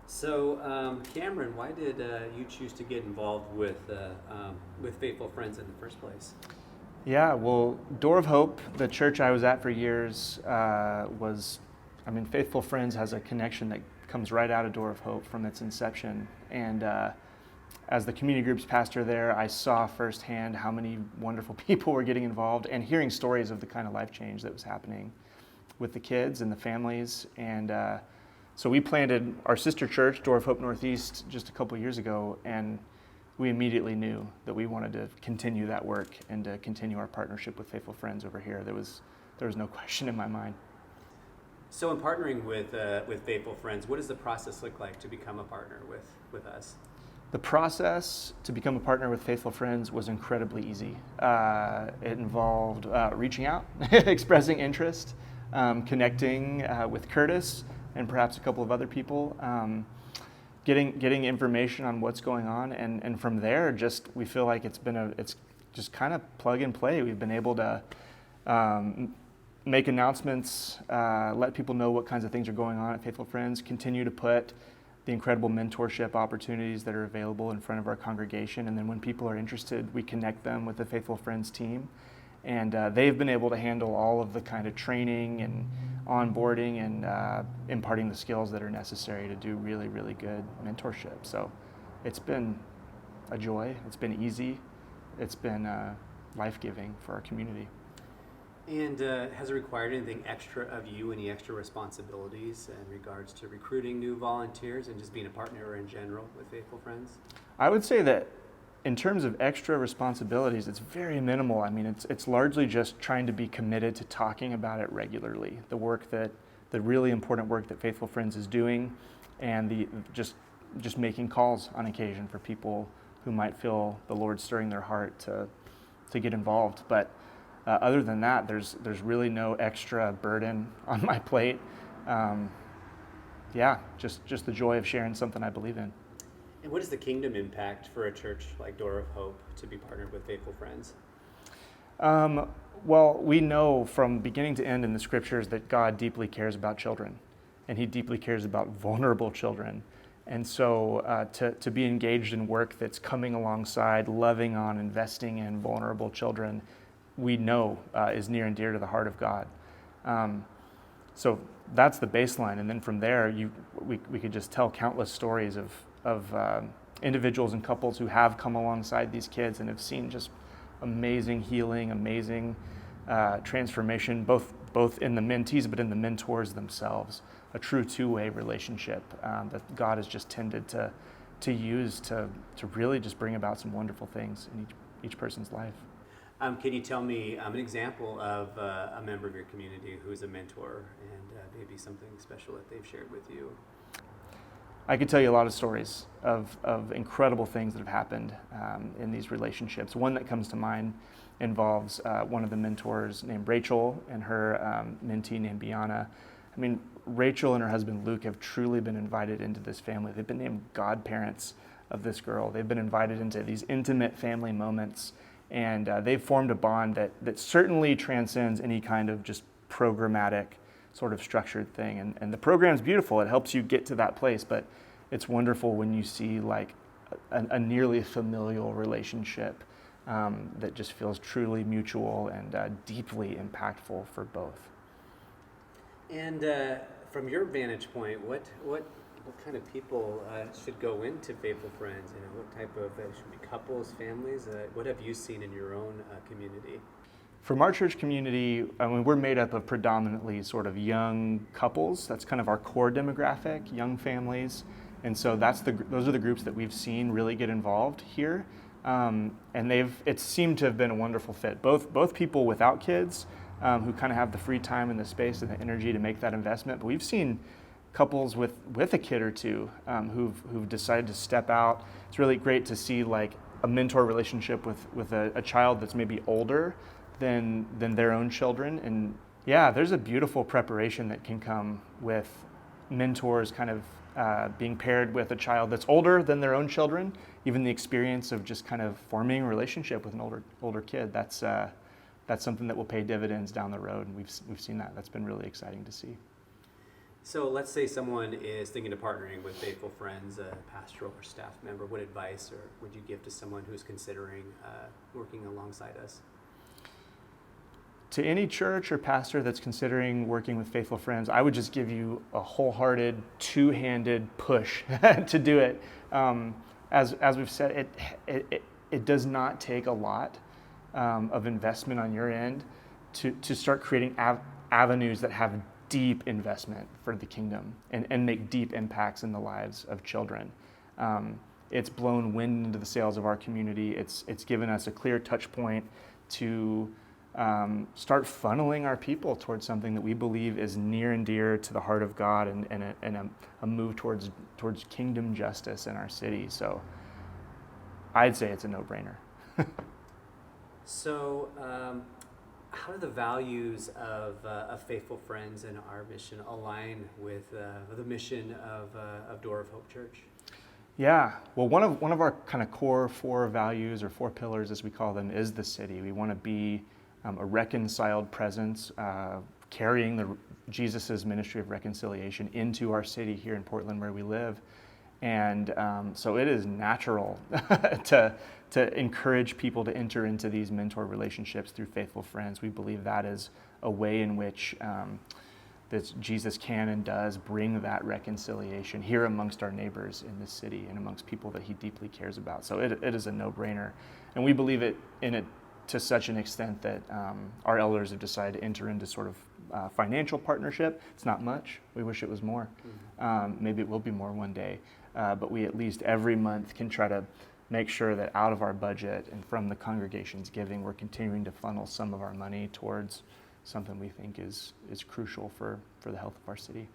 So, Cameron, why did you choose to get involved with Faithful Friends in the first place? Yeah, well, Door of Hope, the church I was at for years, Faithful Friends has a connection that comes right out of Door of Hope from its inception. And as the community groups pastor there, I saw firsthand how many wonderful people were getting involved and hearing stories of the kind of life change that was happening with the kids and the families. And so we planted our sister church, Door of Hope Northeast, just a couple years ago, and we immediately knew that we wanted to continue that work and to continue our partnership with Faithful Friends over here. There was no question in my mind. So, in partnering with Faithful Friends, what does the process look like to become a partner with us? The process to become a partner with Faithful Friends was incredibly easy. It involved reaching out, expressing interest, connecting with Curtis and perhaps a couple of other people, getting information on what's going on, and from there, we feel like it's just kind of plug and play. We've been able to make announcements, let people know what kinds of things are going on at Faithful Friends, continue to put the incredible mentorship opportunities that are available in front of our congregation. And then when people are interested, we connect them with the Faithful Friends team. And they've been able to handle all of the kind of training and onboarding and imparting the skills that are necessary to do really, really good mentorship. So it's been a joy. It's been easy. It's been life-giving for our community. And has it required anything extra of you, any extra responsibilities in regards to recruiting new volunteers and just being a partner in general with Faithful Friends? I would say that in terms of extra responsibilities, it's very minimal. I mean, it's largely just trying to be committed to talking about it regularly, the really important work that Faithful Friends is doing, and just making calls on occasion for people who might feel the Lord stirring their heart to get involved. But other than that, there's really no extra burden on my plate. Just the joy of sharing something I believe in. And what is the kingdom impact for a church like Door of Hope to be partnered with Faithful Friends? Well, we know from beginning to end in the scriptures that God deeply cares about children, and He deeply cares about vulnerable children. And so to be engaged in work that's coming alongside, loving on, investing in vulnerable children, we know is near and dear to the heart of God. So that's the baseline. And then from there, we could just tell countless stories of individuals and couples who have come alongside these kids and have seen just amazing healing, amazing transformation, both in the mentees, but in the mentors themselves. A true two-way relationship that God has just tended to use to really just bring about some wonderful things in each person's life. Can you tell me an example of a member of your community who is a mentor and maybe something special that they've shared with you? I could tell you a lot of stories of incredible things that have happened in these relationships. One that comes to mind involves one of the mentors named Rachel and her mentee named Biana. I mean, Rachel and her husband Luke have truly been invited into this family. They've been named godparents of this girl. They've been invited into these intimate family moments, and they've formed a bond that certainly transcends any kind of just programmatic sort of structured thing. And the program's beautiful. It helps you get to that place, but it's wonderful when you see like a nearly familial relationship that just feels truly mutual and deeply impactful for both. And from your vantage point, what kind of people should go into Faithful Friends? You know, what type of should be couples, families? What have you seen in your own community? From our church community, we're made up of predominantly sort of young couples. That's kind of our core demographic, young families. And so those are the groups that we've seen really get involved here. And it seemed to have been a wonderful fit. Both people without kids who kind of have the free time and the space and the energy to make that investment. But we've seen couples with a kid or two who've decided to step out. It's really great to see like a mentor relationship with a child that's maybe older than their own children. And yeah, there's a beautiful preparation that can come with mentors kind of being paired with a child that's older than their own children. Even the experience of just kind of forming a relationship with an older kid, that's something that will pay dividends down the road. And we've seen that. That's been really exciting to see. So let's say someone is thinking of partnering with Faithful Friends, a pastoral or staff member. What advice or would you give to someone who's considering working alongside us? To any church or pastor that's considering working with Faithful Friends, I would just give you a wholehearted, two-handed push to do it. As we've said, it does not take a lot of investment on your end to start creating avenues that have deep investment for the kingdom and make deep impacts in the lives of children. It's blown wind into the sails of our community. It's given us a clear touch point to start funneling our people towards something that we believe is near and dear to the heart of God and a move towards kingdom justice in our city. So I'd say it's a no-brainer. So how do the values of Faithful Friends and our mission align with the mission of Door of Hope Church? Yeah, well, one of our kind of core four values or four pillars, as we call them, is the city. We want to be a reconciled presence, carrying Jesus's ministry of reconciliation into our city here in Portland, where we live. And so it is natural to encourage people to enter into these mentor relationships through Faithful Friends. We believe that is a way in which that Jesus can and does bring that reconciliation here amongst our neighbors in this city and amongst people that he deeply cares about. So it is a no-brainer. And we believe in it to such an extent that our elders have decided to enter into sort of financial partnership. It's not much. We wish it was more. Maybe it will be more one day. But we at least every month can try to make sure that out of our budget and from the congregation's giving, we're continuing to funnel some of our money towards something we think is crucial for the health of our city.